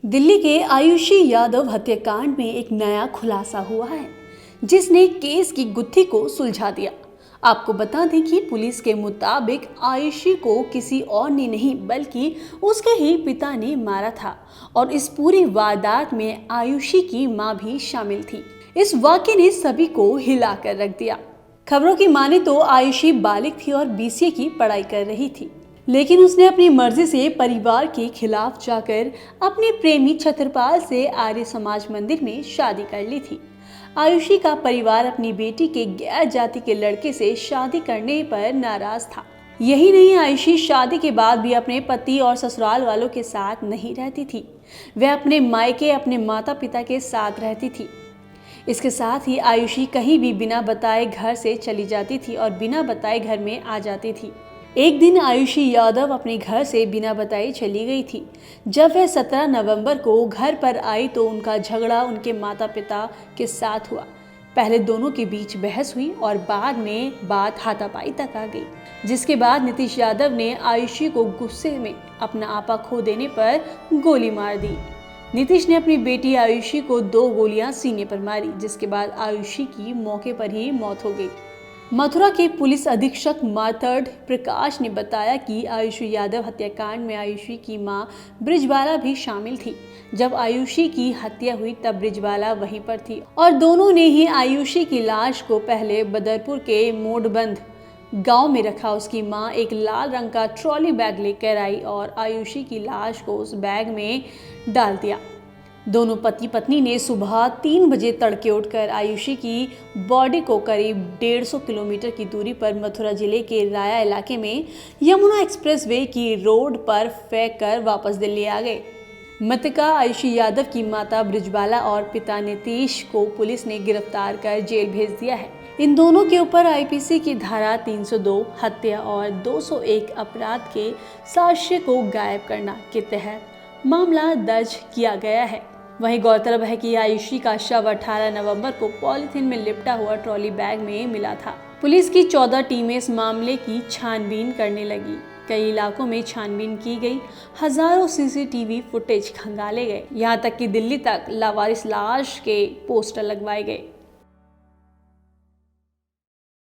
दिल्ली के आयुषी यादव हत्याकांड में एक नया खुलासा हुआ है जिसने केस की गुत्थी को सुलझा दिया। आपको बता दें कि पुलिस के मुताबिक आयुषी को किसी और ने नहीं बल्कि उसके ही पिता ने मारा था और इस पूरी वारदात में आयुषी की मां भी शामिल थी। इस वाकये ने सभी को हिलाकर रख दिया। खबरों की माने तो आयुषी बालिग थी और बीसीए की पढ़ाई कर रही थी, लेकिन उसने अपनी मर्जी से परिवार के खिलाफ जाकर अपने प्रेमी छत्रपाल से आर्य समाज मंदिर में शादी कर ली थी। आयुषी का परिवार अपनी बेटी के गैर जाति के लड़के से शादी करने पर नाराज था। यही नहीं, आयुषी शादी के बाद भी अपने पति और ससुराल वालों के साथ नहीं रहती थी। वह अपने मायके अपने माता पिता के साथ रहती थी। इसके साथ ही आयुषी कहीं भी बिना बताए घर से चली जाती थी और बिना बताए घर में आ जाती थी। एक दिन आयुषी यादव अपने घर से बिना बताए चली गई थी। जब वह 17 नवंबर को घर पर आई तो उनका झगड़ा उनके माता पिता के साथ हुआ। पहले दोनों के बीच बहस हुई और बाद में बात हाथापाई तक आ गई, जिसके बाद नीतीश यादव ने आयुषी को गुस्से में अपना आपा खो देने पर गोली मार दी। नीतीश ने अपनी बेटी आयुषी को 2 गोलियां सीने पर मारी, जिसके बाद आयुषी की मौके पर ही मौत हो गई। मथुरा के पुलिस अधीक्षक मार्तंड प्रकाश ने बताया कि आयुषी यादव हत्याकांड में आयुषी की मां ब्रिजबाला भी शामिल थी। जब आयुषी की हत्या हुई तब ब्रिजबाला वहीं पर थी और दोनों ने ही आयुषी की लाश को पहले बदरपुर के मोडबंद गांव में रखा। उसकी मां एक लाल रंग का ट्रॉली बैग लेकर आई और आयुषी की लाश को उस बैग में डाल दिया। दोनों पति पत्नी ने सुबह 3 बजे तड़के उठकर आयुषी की बॉडी को करीब 150 किलोमीटर की दूरी पर मथुरा जिले के राया इलाके में यमुना एक्सप्रेसवे की रोड पर फेंक कर वापस दिल्ली आ गए। मृतका आयुषी यादव की माता ब्रिजबाला और पिता नीतीश को पुलिस ने गिरफ्तार कर जेल भेज दिया है। इन दोनों के ऊपर आईपीसी की धारा 302 हत्या और 201 अपराध के साक्ष्य को गायब करना के तहत मामला दर्ज किया गया है। वहीं गौरतलब है कि आयुषी का शव 18 नवंबर को पॉलीथीन में लिपटा हुआ ट्रॉली बैग में मिला था। पुलिस की 14 टीमें इस मामले की छानबीन करने लगी। कई इलाकों में छानबीन की गई, हजारों सीसीटीवी फुटेज खंगाले गए, यहाँ तक कि दिल्ली तक लावारिस लाश के पोस्टर लगवाए गए।